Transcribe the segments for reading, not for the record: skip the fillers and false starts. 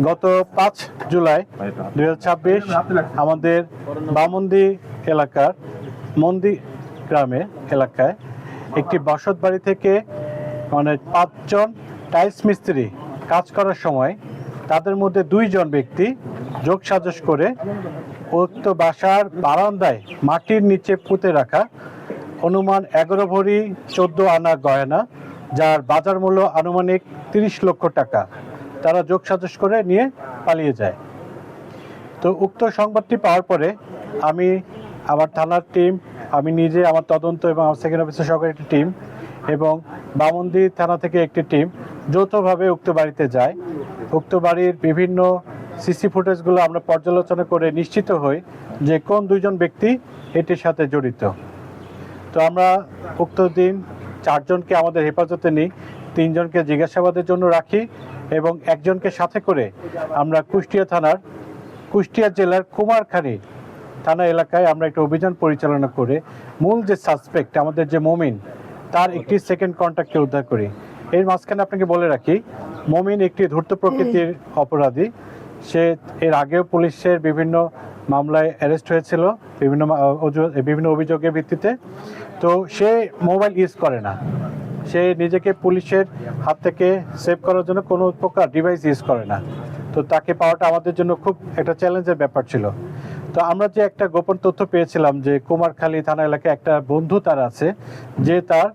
গত 5 জুলাই 2026 আমাদের বামন্দি এলাকার মন্দি গ্রামের এলাকায় একটি বসত বাড়ি থেকে মানে 5 জন টাইলস মিস্ত্রি কাজ করার সময় তাদের মধ্যে 2 জন ব্যক্তি যোগসাজশ করে উক্ত বাসার বারান্দায় মাটির নিচে পুঁতে রাখা অনুমান 11 ভরি 14 আনা গয়না, যার বাজার মূল্য আনুমানিক 30 লক্ষ টাকা তারা যোগসাজশ করে নিয়ে পালিয়ে যায়। তো উক্ত সংবাদটি পাওয়ার পরে আমি আমার থানার টিম, আমি নিজে, আমার তদন্ত এবং আমার সেকেন্ড অফিসার সহকারী একটি টিম এবং বামন্দি থানা থেকে একটি টিম যৌথভাবে উক্ত বাড়িতে যায়। উক্ত বাড়ির বিভিন্ন সিসি ফুটেজগুলো আমরা পর্যালোচনা করে নিশ্চিত হই যে কোন 2 জন ব্যক্তি এটির সাথে জড়িত। তো আমরা উক্ত দিন 4 জনকে আমাদের হেফাজতে নিই, 3 জনকে জিজ্ঞাসাবাদের জন্য রাখি এবং 1 জনকে সাথে করে আমরা কুষ্টিয়া জেলার কুমারখালী থানা এলাকায় আমরা একটা অভিযান পরিচালনা করে মূল যে সাসপেক্ট আমাদের যে মমিন, তার একটি সেকেন্ড কন্ট্যাক্টকে উদ্ধার করি। এর মাঝখানে আপনাকে বলে রাখি, মমিন একটি ধূর্ত প্রকৃতির অপরাধী। সে এর আগেও পুলিশের বিভিন্ন মামলায় অ্যারেস্ট হয়েছিল বিভিন্ন অভিযোগের ভিত্তিতে। তো সে মোবাইল ইউজ করে না, সে নিজেকে পুলিশের হাত থেকে সেভ করার জন্য কোনো প্রকার ডিভাইস ইউজ করে না। তো তাকে পাওয়াটা আমাদের জন্য খুব একটা চ্যালেঞ্জের ব্যাপার ছিল। তো আমরা যে একটা গোপন তথ্য পেয়েছিলাম যে কুমারখালী থানা এলাকায় একটা বন্ধু তার আছে যে তার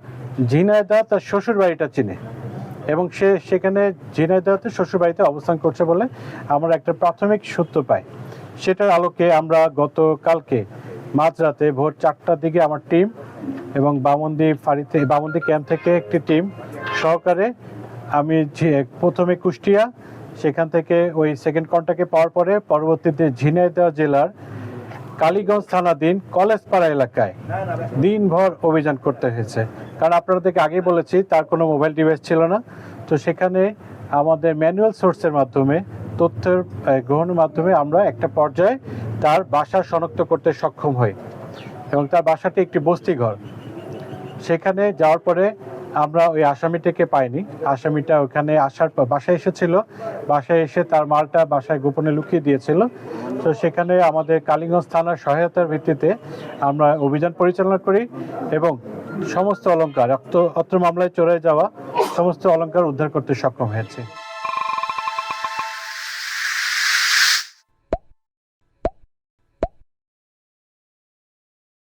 ঝিনাইদহ তার শ্বশুর বাড়িটা চিনে এবং সে সেখানে ঝিনাইদহতে শ্বশুর বাড়িতে অবস্থান করছে বলে আমরা একটা প্রাথমিক সূত্র পাই। সেটার আলোকে আমরা গতকালকে মাঝরাতে ভোর 4টার দিকে আমার টিম এবং বামন্দি ক্যাম্প থেকে একটি টিম সহকারে আমি প্রথমে কুষ্টিয়া, সেখান থেকে ওই সেকেন্ড কন্ট্যাক্টে পাওয়ার পরে পরবর্তীতে ঝিনাইদহ জেলার কালীগঞ্জ থানাধীন কলেজপাড়া এলাকায় দিনভর অভিযান করতে হয়েছে। কারণ আপনাদেরকে আগেই বলেছি তার কোনো মোবাইল ডিভাইস ছিল না। তো সেখানে আমাদের ম্যানুয়াল সোর্সের মাধ্যমে তথ্যের গ্রহণের মাধ্যমে আমরা একটা পর্যায়ে তার বাসা শনাক্ত করতে সক্ষম হই এবং তার বাসাটি একটি বস্তিঘর। সেখানে যাওয়ার পরে আমরা ওই আসামিটাকে পাইনি। আসামিটা ওখানে আসার পর বাসায় এসেছিল, বাসায় এসে তার মালটা বাসায় গোপনে লুকিয়ে দিয়েছিল। তো সেখানে আমাদের কালীগঞ্জ থানার সহায়তার ভিত্তিতে আমরা অভিযান পরিচালনা করি এবং সমস্ত অলংকার অত্র মামলায় চলে যাওয়া সমস্ত অলংকার উদ্ধার করতে সক্ষম হয়েছে।